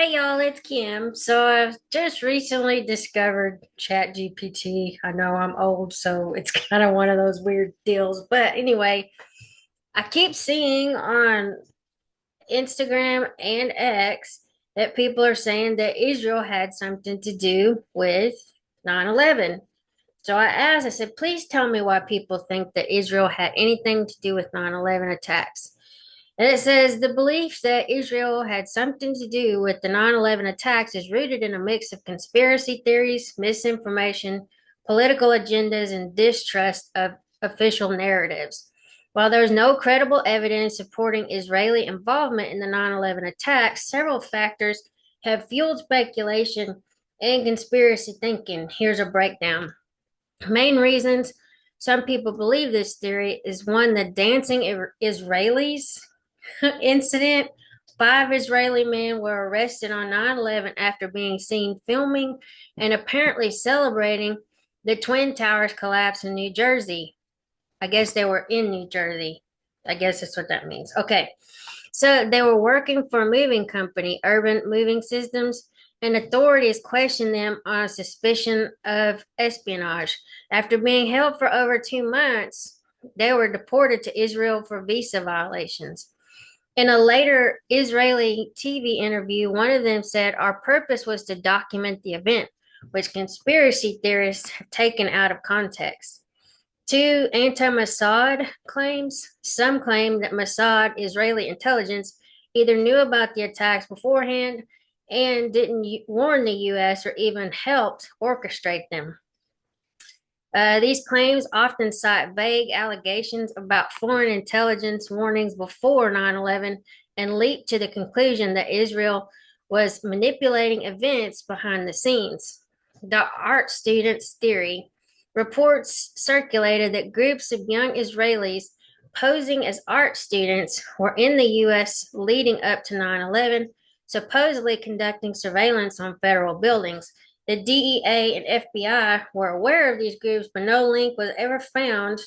Hey y'all, it's Kim. So I've just recently discovered Chat GPT. I know I'm old, so it's kind of one of those weird deals. But anyway, I keep seeing on Instagram and X that people are saying that Israel had something to do with 9/11. So I asked, I said, please tell me why people think that Israel had anything to do with 9/11 attacks. And it says the belief that Israel had something to do with the 9/11 attacks is rooted in a mix of conspiracy theories, misinformation, political agendas, and distrust of official narratives. While there is no credible evidence supporting Israeli involvement in the 9/11 attacks, several factors have fueled speculation and conspiracy thinking. Here's a breakdown. Main reasons some people believe this theory is one, the dancing Israelis incident. Five Israeli men were arrested on 9/11 after being seen filming and apparently celebrating the Twin Towers collapse in New Jersey. I guess they were in New Jersey. I guess that's what that means. Okay. So they were working for a moving company, Urban Moving Systems, and authorities questioned them on suspicion of espionage. After being held for over 2 months, they were deported to Israel for visa violations. In a later Israeli TV interview, one of them said, our purpose was to document the event, which conspiracy theorists have taken out of context. Two anti-Mossad claims. Some claim that Mossad, Israeli intelligence, either knew about the attacks beforehand and didn't warn the U.S. or even helped orchestrate them. These claims often cite vague allegations about foreign intelligence warnings before 9/11 and leap to the conclusion that Israel was manipulating events behind the scenes. The art students' theory reports circulated that groups of young Israelis posing as art students were in the U.S. leading up to 9/11, supposedly conducting surveillance on federal buildings. The DEA and FBI were aware of these groups, but no link was ever found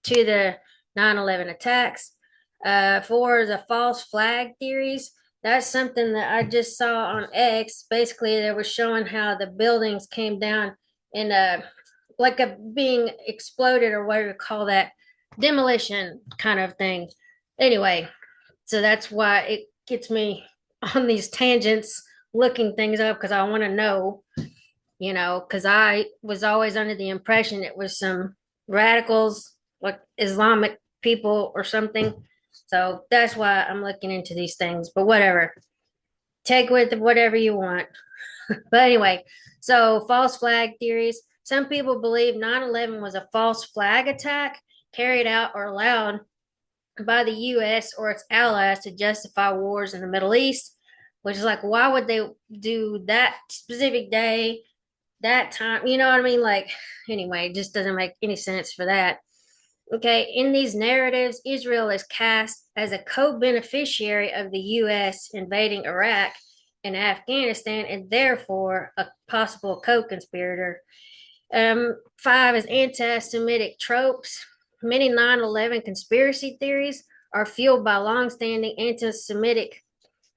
to the 9/11 attacks. For the false flag theories, that's something that I just saw on X. Basically, they were showing how the buildings came down in a like a being exploded or what do you call that demolition kind of thing. Anyway, so that's why it gets me on these tangents looking things up because I want to know, because I was always under the impression it was some radicals, like Islamic people or something. So that's why I'm looking into these things. But whatever, take with whatever you want. But anyway, so false flag theories. Some people believe 9/11 was a false flag attack carried out or allowed by the US or its allies to justify wars in the Middle East, which is like, why would they do that specific day, that time? You know what I mean? Like, anyway, it just doesn't make any sense for that. Okay, in these narratives, Israel is cast as a co beneficiary of the U.S. invading Iraq and Afghanistan, and therefore a possible co conspirator. Five is anti Semitic tropes. Many 9/11 conspiracy theories are fueled by long-standing anti Semitic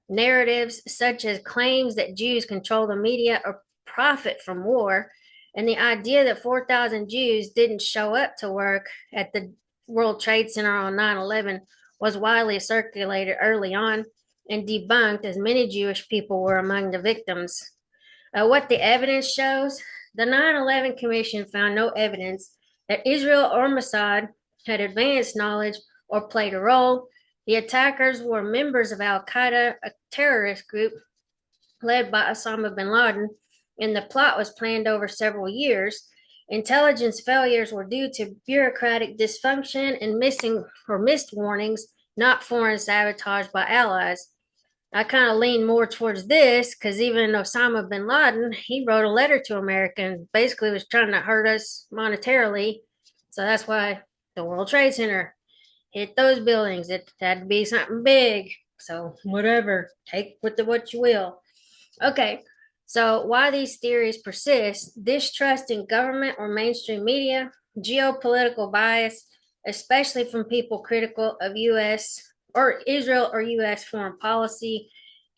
narratives, such as claims that Jews control the media or profit from war, and the idea that 4,000 Jews didn't show up to work at the World Trade Center on 9/11 was widely circulated early on and debunked, as many Jewish people were among the victims. What the evidence shows, the 9/11 Commission found no evidence that Israel or Mossad had advanced knowledge or played a role. The attackers were members of Al Qaeda, a terrorist group led by Osama bin Laden, and the plot was planned over several years. Intelligence failures were due to bureaucratic dysfunction and missing or missed warnings, not foreign sabotage by allies. I kind of lean more towards this because even Osama bin Laden, he wrote a letter to America and basically was trying to hurt us monetarily. So that's why the World Trade Center hit those buildings. It had to be something big. So whatever, take with what you will. Okay, so why these theories persist: distrust in government or mainstream media, geopolitical bias, especially from people critical of U.S. or Israel or U.S. foreign policy,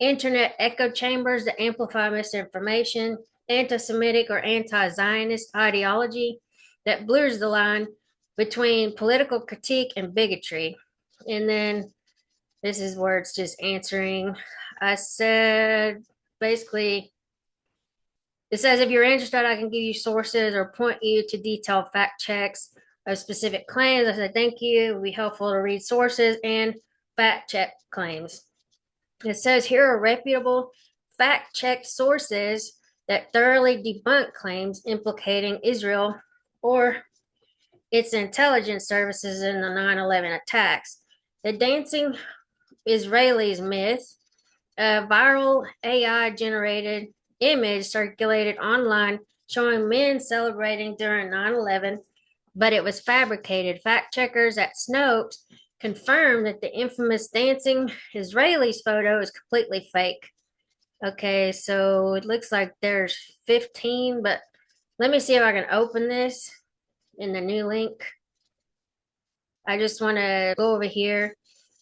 internet echo chambers that amplify misinformation, anti Semitic or anti Zionist ideology that blurs the line between political critique and bigotry. And then this is where it's just answering. I said basically, it says if you're interested, I can give you sources or point you to detailed fact checks of specific claims. I said, thank you. It would be helpful to read sources and fact check claims. It says here are reputable fact checked sources that thoroughly debunk claims implicating Israel or its intelligence services in the 9/11 attacks. The dancing Israelis myth, a viral AI generated image circulated online showing men celebrating during 9/11, but it was fabricated. Fact checkers at Snopes confirmed that the infamous dancing Israelis photo is completely fake. Okay, so it looks like there's 15, but let me see if I can open this in the new link. I just want to go over here.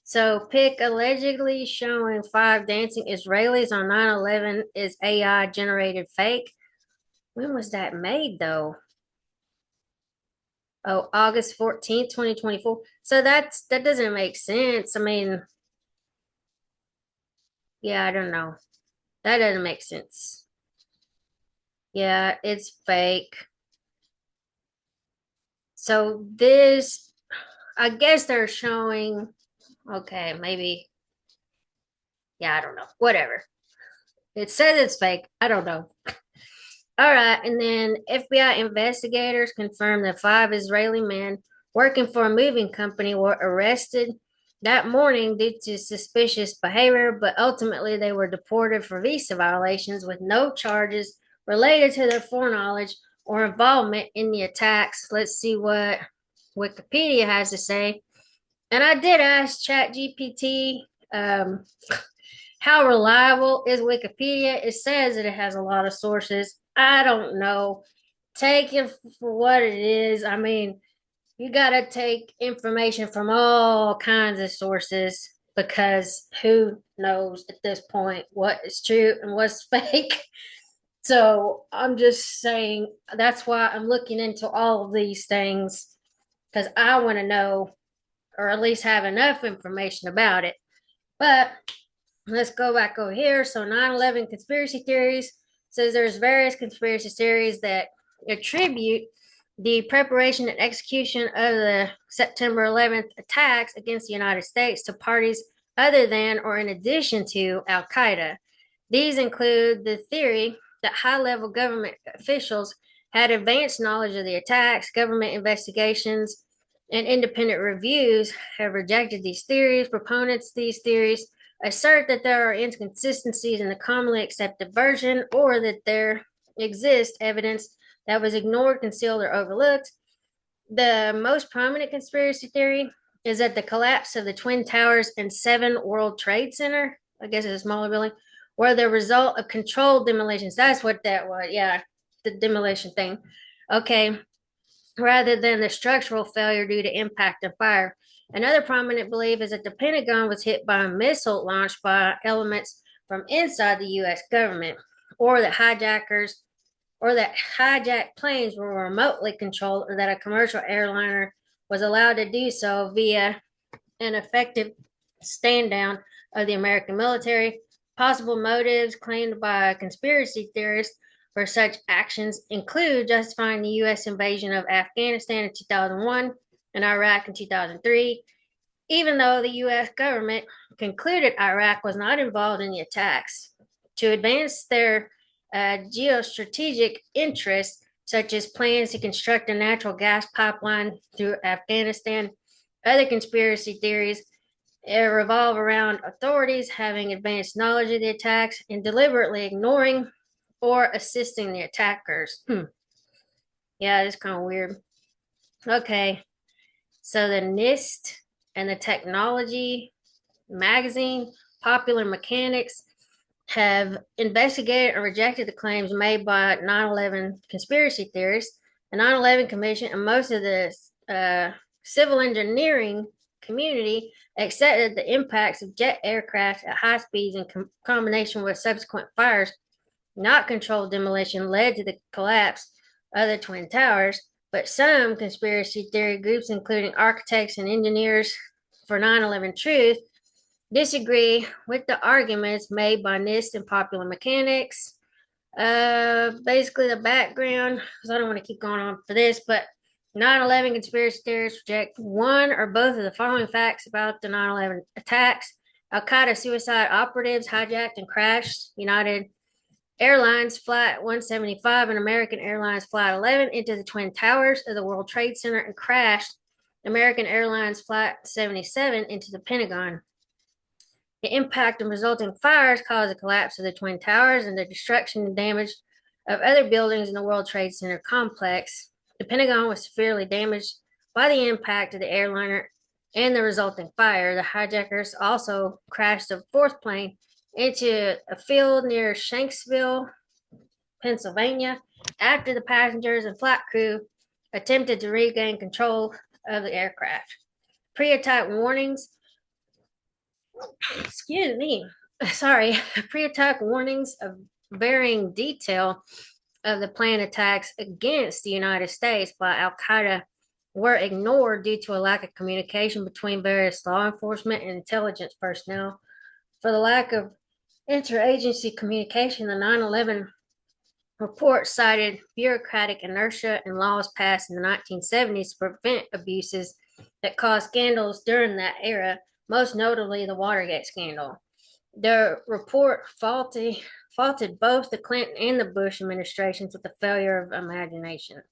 So, pic allegedly showing 5 dancing Israelis on 9/11 is AI generated fake. When was that made though? Oh, August 14th, 2024. So that doesn't make sense. I mean, yeah, I don't know. That doesn't make sense. Yeah, it's fake. So this, I guess they're showing, okay, maybe, yeah, I don't know. Whatever. It says it's fake. I don't know. All right, and then FBI investigators confirmed that 5 Israeli men working for a moving company were arrested that morning due to suspicious behavior, but ultimately they were deported for visa violations with no charges related to their foreknowledge or involvement in the attacks. Let's see what Wikipedia has to say. And I did ask Chat GPT, how reliable is Wikipedia? It says that it has a lot of sources. I don't know. Take it for what it is. I mean, you got to take information from all kinds of sources because who knows at this point what is true and what's fake. So I'm just saying that's why I'm looking into all of these things because I want to know or at least have enough information about it. But let's go back over here. So 9/11 conspiracy theories says there's various conspiracy theories that attribute the preparation and execution of the September 11th attacks against the United States to parties other than or in addition to Al Qaeda. These include the theory that high level government officials had advanced knowledge of the attacks, government investigations, and independent reviews have rejected these theories. Proponents of these theories assert that there are inconsistencies in the commonly accepted version or that there exists evidence that was ignored, concealed, or overlooked. The most prominent conspiracy theory is that the collapse of the Twin Towers and 7 World Trade Center, I guess it's a smaller building, were the result of controlled demolitions. That's what that was. Yeah, the demolition thing. Okay, rather than the structural failure due to impact and fire. Another prominent belief is that the Pentagon was hit by a missile launched by elements from inside the U.S. government, or that hijackers or that hijacked planes were remotely controlled, or that a commercial airliner was allowed to do so via an effective stand down of the American military. Possible motives claimed by conspiracy theorists for such actions include justifying the U.S. invasion of Afghanistan in 2001 and Iraq in 2003, even though the U.S. government concluded Iraq was not involved in the attacks. To advance their geostrategic interests, such as plans to construct a natural gas pipeline through Afghanistan, other conspiracy theories revolve around authorities having advanced knowledge of the attacks and deliberately ignoring or assisting the attackers. Yeah, it's kind of weird. Okay, so the NIST and the technology magazine, Popular Mechanics, have investigated and rejected the claims made by 9/11 conspiracy theorists. The 9/11 Commission and most of the civil engineering community accepted the impacts of jet aircraft at high speeds in combination with subsequent fires, not controlled demolition, led to the collapse of the Twin Towers. But some conspiracy theory groups, including architects and engineers for 9/11 Truth, disagree with the arguments made by NIST and Popular Mechanics. Basically, the background, because I don't want to keep going on for this, but 9/11 conspiracy theorists reject one or both of the following facts about the 9/11 attacks. Al Qaeda suicide operatives hijacked and crashed United Airlines Flight 175 and American Airlines Flight 11 into the Twin Towers of the World Trade Center and crashed American Airlines Flight 77 into the Pentagon. The impact and resulting fires caused the collapse of the Twin Towers and the destruction and damage of other buildings in the World Trade Center complex. The Pentagon was severely damaged by the impact of the airliner and the resulting fire. The hijackers also crashed a fourth plane into a field near Shanksville, Pennsylvania, after the passengers and flight crew attempted to regain control of the aircraft. Pre-attack warnings, excuse me, sorry, pre-attack warnings of varying detail of the planned attacks against the United States by Al Qaeda were ignored due to a lack of communication between various law enforcement and intelligence personnel. For the lack of interagency communication, the 9/11 report cited bureaucratic inertia and laws passed in the 1970s to prevent abuses that caused scandals during that era, most notably the Watergate scandal. The report faulted both the Clinton and the Bush administrations with the failure of imagination.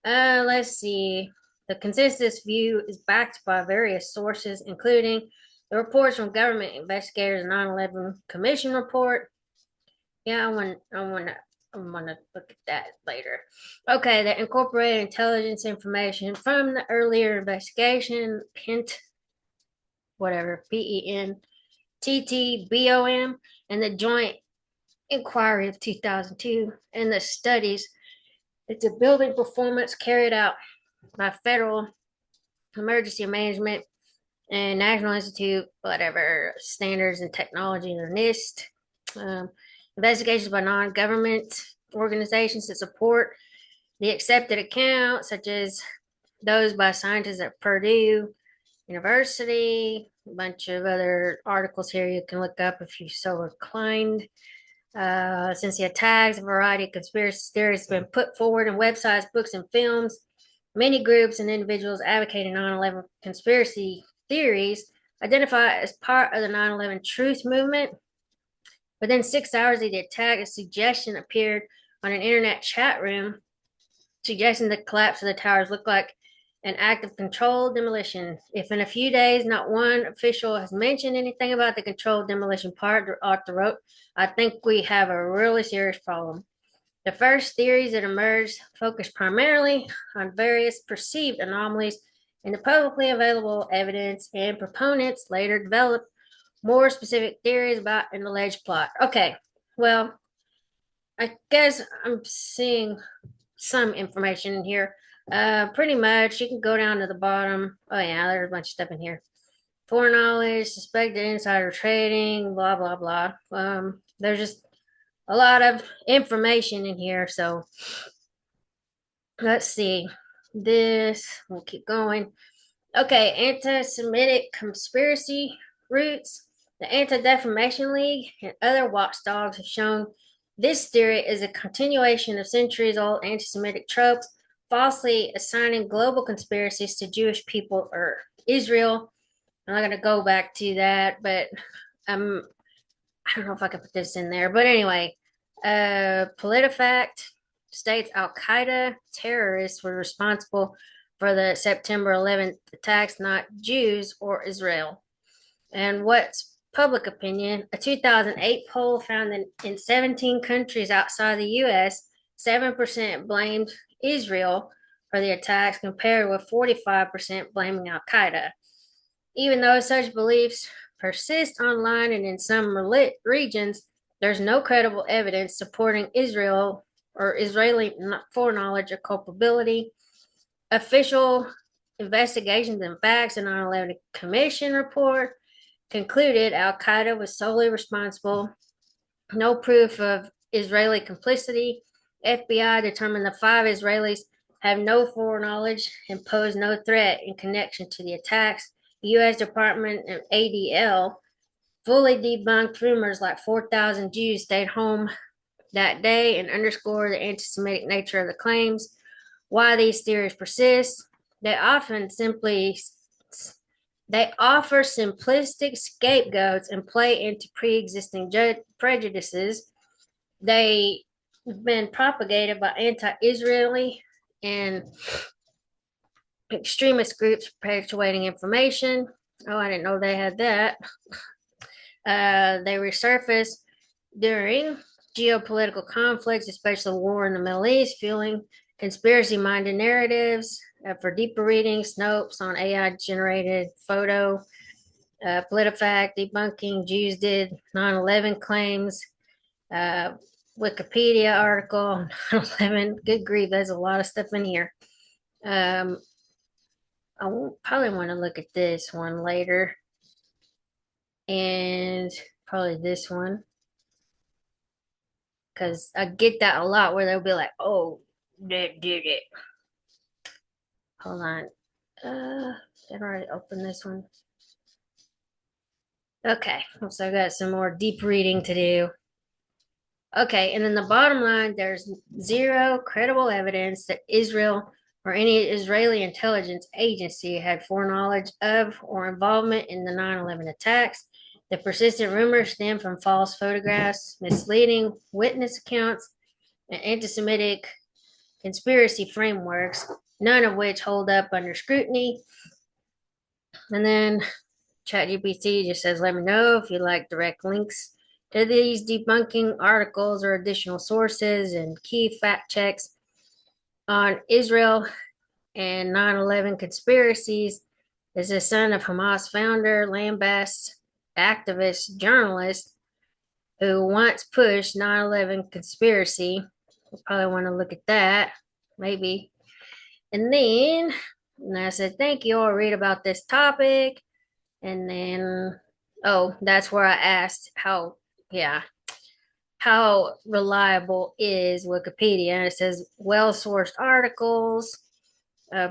Let's see. The consensus view is backed by various sources, including the reports from government investigators, 9/11 Commission report. Yeah, I want to look at that later. Okay, that incorporated intelligence information from the earlier investigation, PENT, whatever, PENTTBOM, and the Joint Inquiry of 2002, and the studies. It's a building performance carried out by Federal Emergency Management and National Institute, whatever, Standards and Technology, or NIST. Investigations by non-government organizations that support the accepted accounts, such as those by scientists at Purdue University, a bunch of other articles here you can look up if you so inclined. Since the attacks, a variety of conspiracy theories have been put forward in websites, books, and films. Many groups and individuals advocating 9/11 conspiracy theories identify as part of the 9/11 truth movement. Within 6 hours of the attack, a suggestion appeared on an internet chat room suggesting the collapse of the towers looked like an act of controlled demolition. If in a few days not one official has mentioned anything about the controlled demolition part, the author wrote, I think we have a really serious problem. The first theories that emerged focused primarily on various perceived anomalies in the publicly available evidence, and proponents later developed more specific theories about an alleged plot. Okay, well, I guess I'm seeing some information in here. Pretty much, you can go down to the bottom. Oh yeah, there's a bunch of stuff in here. Foreknowledge, suspected insider trading, blah blah blah. There's just a lot of information in here. So let's see. We'll keep going. Okay, anti-Semitic conspiracy roots. The Anti-Defamation League and other watchdogs have shown this theory is a continuation of centuries-old anti-Semitic tropes, falsely assigning global conspiracies to Jewish people or Israel. I'm not going to go back to that, but I don't know if I can put this in there. But anyway, PolitiFact states Al Qaeda terrorists were responsible for the September 11th attacks, not Jews or Israel. And what's public opinion? A 2008 poll found that in 17 countries outside the U.S., 7% blamed Israel for the attacks, compared with 45% blaming Al Qaeda. Even though such beliefs persist online and in some regions, there's no credible evidence supporting Israel or Israeli foreknowledge or culpability. Official Investigations and Facts, a 9/11 Commission report concluded Al Qaeda was solely responsible. No proof of Israeli complicity. FBI determined the 5 Israelis have no foreknowledge and pose no threat in connection to the attacks. U.S. Department of ADL fully debunked rumors like 4,000 Jews stayed home that day and underscored the anti-Semitic nature of the claims. Why these theories persist? They often simply they offer simplistic scapegoats and play into pre-existing prejudices. They've been propagated by anti-Israeli and extremist groups perpetuating information. Oh, I didn't know they had that. They resurface during geopolitical conflicts, especially the war in the Middle East, fueling conspiracy-minded narratives. For deeper reading, Snopes on AI-generated photo, PolitiFact debunking Jews did 9/11 claims, Wikipedia article on 9/11. Good grief, there's a lot of stuff in here. I will probably want to look at this one later, and probably this one, because I get that a lot where they'll be like, "Oh, that did it." Hold on. Did I already open this one? Okay, so I got some more deep reading to do. Okay, and then the bottom line, there's zero credible evidence that Israel or any Israeli intelligence agency had foreknowledge of or involvement in the 9/11 attacks. The persistent rumors stem from false photographs, misleading witness accounts, and anti-Semitic conspiracy frameworks, none of which hold up under scrutiny. And then Chat GPT just says, let me know if you like direct links to these debunking articles or additional sources and key fact checks on Israel and 9/11 conspiracies. Is the son of Hamas founder, lambast activist, journalist who once pushed 9/11 conspiracy. We'll probably want to look at that, maybe. And then and I said, thank you. I'll read about this topic. And then, oh, that's where I asked how reliable is Wikipedia? And it says well sourced articles,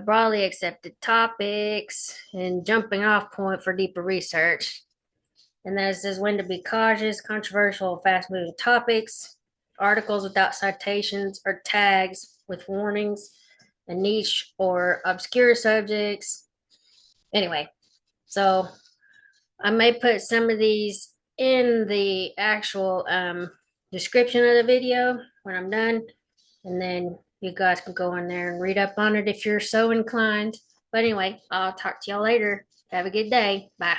broadly accepted topics, and jumping off point for deeper research. And then it says when to be cautious, controversial, fast moving topics, articles without citations or tags with warnings, and niche or obscure subjects. Anyway, so I may put some of these in the actual description of the video when I'm done. And then you guys can go in there and read up on it if you're so inclined. But anyway, I'll talk to y'all later. Have a good day. Bye.